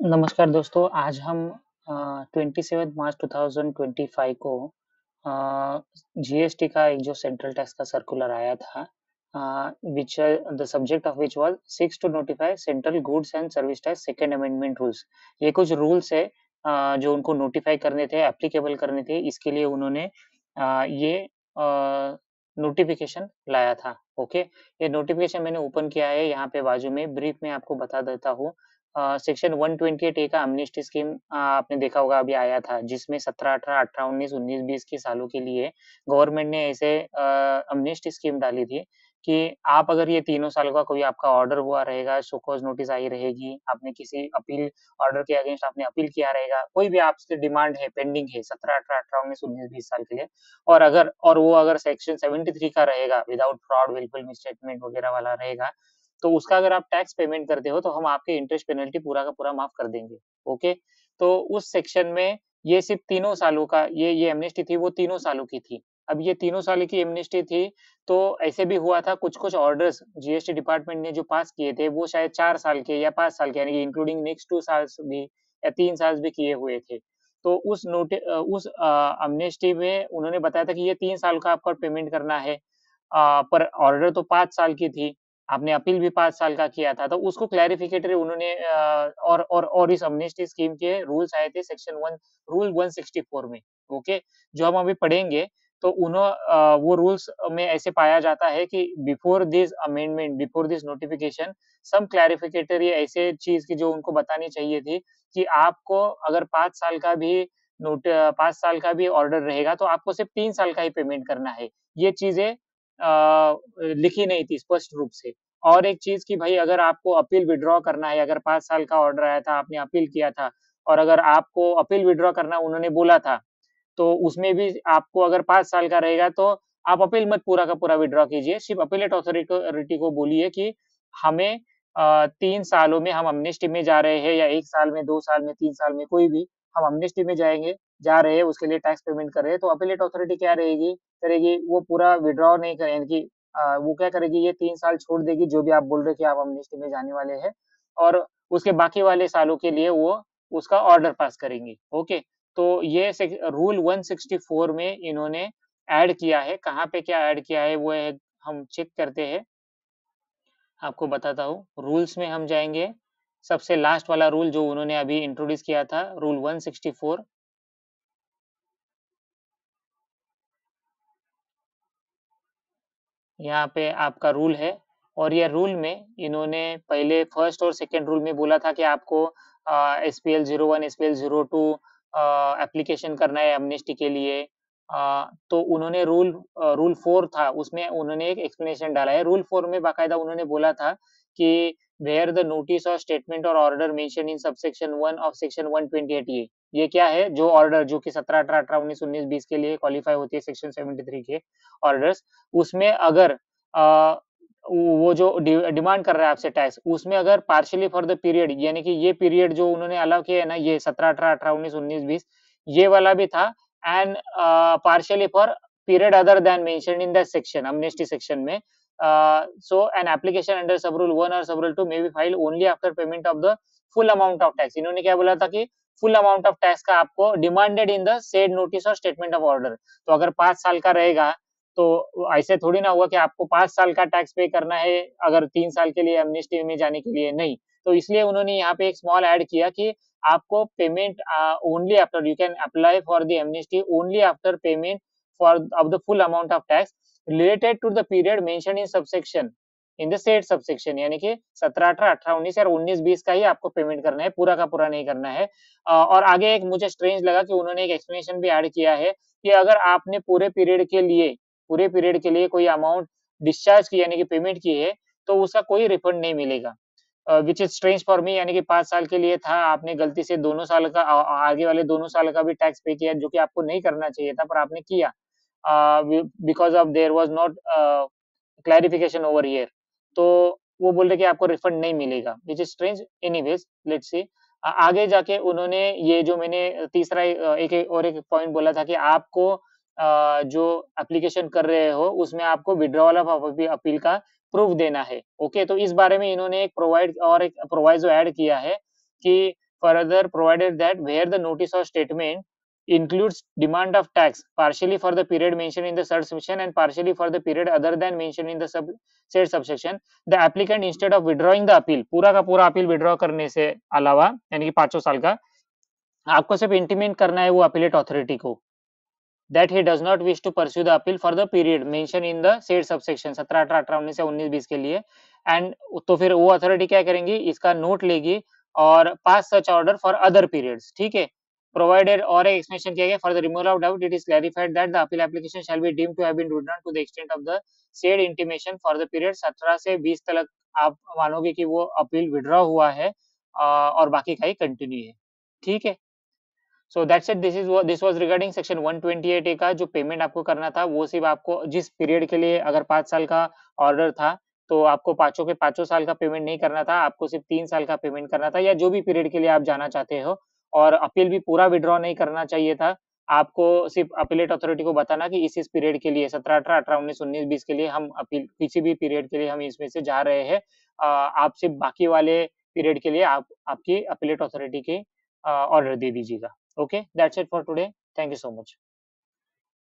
नमस्कार दोस्तों, आज हम 27 मार्च 2025 को जीएसटी का एक जो सेंट्रल टैक्स का सर्कुलर आया था, which the subject of which was seeks to notify central goods and service tax second amendment rules. ये कुछ रूल्स है जो उनको नोटिफाई करने थे, एप्लीकेबल करने थे, इसके लिए उन्होंने ये नोटिफिकेशन लाया था। ओके, ये नोटिफिकेशन मैंने ओपन किया है यहाँ पे बाजू में, ब्रीफ में आपको बता देता हूँ। सेक्शन 128 ए का एमनेस्टी स्कीम आपने देखा होगा अभी आया था, जिसमें 17, 18, 18, 19, 19, 20 के सालों के लिए गवर्नमेंट ने ऐसे एमनेस्टी स्कीम डाली थी कि आप अगर ये तीनों साल का कोई आपका ऑर्डर हुआ रहेगा, शो कॉज नोटिस आई रहेगी, आपने किसी अपील ऑर्डर के अगेंस्ट आपने अपील किया रहेगा, कोई भी आपसे डिमांड है, पेंडिंग है 17, 18, 18, 19, 19, 20 साल के लिए, और वो अगर सेक्शन 73 का रहेगा, विदाउट फ्रॉड, विलफुल मिसस्टेटमेंट वगैरह वाला रहेगा, तो उसका अगर आप टैक्स पेमेंट करते हो, तो हम आपके इंटरेस्ट पेनल्टी पूरा का पूरा माफ कर देंगे। ओके? तो उस सेक्शन में ये सिर्फ़ तीनों सालों का ये एमनेस्टी थी, वो तीनों सालों की थी। अब ये तीनों साल की एमनेस्टी थी, तो ऐसे भी हुआ था कुछ-कुछ ऑर्डर्स जीएसटी डिपार्टमेंट ने जो पास किए थे, वो शायद 4 साल के या 5 साल के, यानी कि इंक्लूडिंग नेक्स्ट 2 साल्स भी या 3 साल्स भी किए हुए थे। तो उस एमनेस्टी में उन्होंने बताया था कि ये 3 साल का आपको पेमेंट करना है। पर ऑर्डर तो 5 साल की थी। आपने अपील भी 5 साल का किया था, तो उसको क्लैरिफ़िकेटरी उन्होंने और इस एमनेस्टी स्कीम के रूल्स आए थे सेक्शन 1 रूल 164 में, ओके? जो हम अभी पढ़ेंगे, तो वो रूल्स में ऐसे पाया जाता है कि before this amendment, before this notification, some clarificatory ऐसे चीज़ की जो उनको बतानी चाहिए थी कि आपको अगर 5 साल का भी ऑर्डर रहेगा, तो आपको सिर्फ़ 3 साल का ही पेमेंट करना है। ये चीज़ें लिखी नहीं थी स्पष्ट रूप से। और एक चीज़ कि भाई अगर आपको अपील विथड्रॉ करना है, अगर 5 साल का ऑर्डर आया था, आपने अपील किया था और अगर आपको अपील विथड्रॉ करना उन्होंने बोला था, तो उसमें भी आपको अगर 5 साल का रहेगा तो आप अपील मत पूरा का पूरा विथड्रॉ कीजिए। सिर्फ़ अपीलेट अथॉरिटी को बोलिए कि हमें 3 सालों में हम एमनेस्टी में जा रहे हैं, या 1 साल में, 2 साल में, 3 साल में, कोई भी हम एमनेस्टी में जा रहे हैं, उसके लिए टैक्स पेमेंट कर रहे हैं, तो अपीलेट अथॉरिटी क्या करेगी, वो पूरा विथड्रॉ नहीं करे, यानी कि वो क्या करेगी, ये 3 साल छोड़ देगी, जो भी आप बोल रहे हो कि आप एमनेस्टी में जाने वाले हैं, और उसके बाकी वाले सालों के लिए वो उसका ऑर्डर पास करेंगी। ओके? तो ये रूल 164 में इन्होंने ऐड किया है, कहाँ पे क्या ऐड किया है, हम चेक करते हैं, आपको बताता हूँ। रूल्स में हम जाएँगे, सबसे लास्ट वाला रूल जो उन्होंने अभी इंट्रोड्यूस किया था, रूल 164, यहाँ पे आपका रूल है, और ये रूल में इन्होंने पहले फर्स्ट और सेकंड रूल में बोला था कि आपको एसपीएल 01, एसपीएल 02 एप्लीकेशन करना है एमनेस्टी के लिए। तो उन्होंने रूल 4 था, उसमें उन्होंने एक एक्सप्लेनेशन डाला है। रूल 4 में बाकायदा उन्होंने बोला था कि वेयर द नोटिस और स्टेटमेंट और order mention in subsection 1 of section 128 ये क्या है? जो ऑर्डर जो कि 17, 18, 18, 19, 19, 20 के लिए क्वालीफाई होती है सेक्शन 73 के ऑर्डर्स, उसमें अगर अ, वो जो डिमांड कर रहा है आपसे टैक्स, उसमें अगर पार्शियली फॉर द पीरियड, यानी कि ये पीरियड जो उन्होंने अलाउ किया है ना, ये 17, 18, 18, 19, 19, 20, ये वाला भी था, and partially for period other than mentioned in that section, amnesty section में। सो an application under sub rule 1 और सब rule 2 may be filed only after payment of the full amount of tax. इन्होंने क्या बोला था कि फुल अमाउंट ऑफ टैक्स का आपको demanded in the said notice और स्टेटमेंट ऑफ ऑर्डर। तो अगर 5 साल का रहेगा, तो ऐसे थोड़ी ना हुआ कि आपको 5 साल का टैक्स पे करना है, अगर 3 साल के लिए एमनेस्टी में जाने के लिए, नहीं। तो इसलिए उन्होंने यहाँ पे एक स्मॉल ऐड किया कि आपको payment only after you can apply for the amnesty only after payment for of the full amount of tax related to the period mentioned in subsection, in the said subsection, यानी कि 17, 18, 18, 19 और 19, 20 का ही आपको payment करना है, पूरा का पूरा नहीं करना है। और आगे एक मुझे स्ट्रेंज लगा कि उन्होंने एक एक्सप्लेनेशन भी ऐड किया है कि अगर आपने पूरे पीरियड के लिए कोई अमाउंट डिस्चार्ज की, यानी कि पेमेंट की है, तो उसका कोई रिफंड नहीं मिलेगा। Which is strange for me, यानी कि 5 साल के लिए था, आपने गलती से दोनों साल का आगे वाले दोनों साल का भी टैक्स पे किया, जो कि आपको नहीं करना चाहिए था, पर आपने किया। Because of their was not clarification over here. तो वो बोल रहे कि आपको रिफंड नहीं मिलेगा, which is strange. Anyways let's see. आगे जाके उन्होंने ये जो मैंने तीसरा एक पॉइंट बोला था कि आपको जो एप्लीकेशन कर रहे हो, उसमें आपको विथड्रॉवल ऑफ अपील का प्रूफ देना है। ओके, तो इस बारे में इन्होंने एक प्रोवाइज़ो ऐड किया है कि further provided that where the notice or statement includes demand of tax partially for the period mentioned in the said subsection and partially for the period other than mentioned in the said subsection, the applicant instead of withdrawing the appeal, पूरा का पूरा appeal withdraw करने से अलावा यानी कि 500 साल का आपको सिर्फ इंटीमेट करना है वो अपीलेट अथॉरिटी को that he does not wish to pursue the appeal for the period mentioned in the said subsection 17, 18, 18, 19 या 19, 20 के लिए एंड तो फिर वो अथॉरिटी क्या करेंगी, इसका नोट लेगी और pass such order for other periods, ठीक है। प्रोवाइडेड और एक एक्सप्लेनेशन किया गया for the removal of doubt it is clarified that the appeal application shall be deemed to have been return to the extent of the said intimation for the period 17 से 20 तक आप मानोगे कि वो अपील विड्रॉ हुआ है और बाकी का ही कंटिन्यू है, ठीक है। So that's it, this was regarding section 128 ए का जो पेमेंट आपको करना था वो सिर्फ आपको जिस पीरियड के लिए अगर 5 साल का ऑर्डर था तो आपको पांचों के पांचों साल का पेमेंट नहीं करना था, आपको सिर्फ 3 साल का पेमेंट करना था या जो भी पीरियड के लिए आप जाना चाहते हो, और अपील भी पूरा विड्रॉ नहीं करना चाहिए था। आपको सिर्फ अपीलेट अथॉरिटी को बताना कि इस पीरियड के लिए 17, 18, 18, 19, 19, 20 के लिए हम अपील किसी भी पीरियड के लिए हम इसमें से जा रहे हैं। आप सिर्फ बाकी वाले पीरियड के लिए आप आपकी अपीलेट अथॉरिटी के ऑर्डर दे दीजिएगा। Okay, that's it for today. Thank you so much.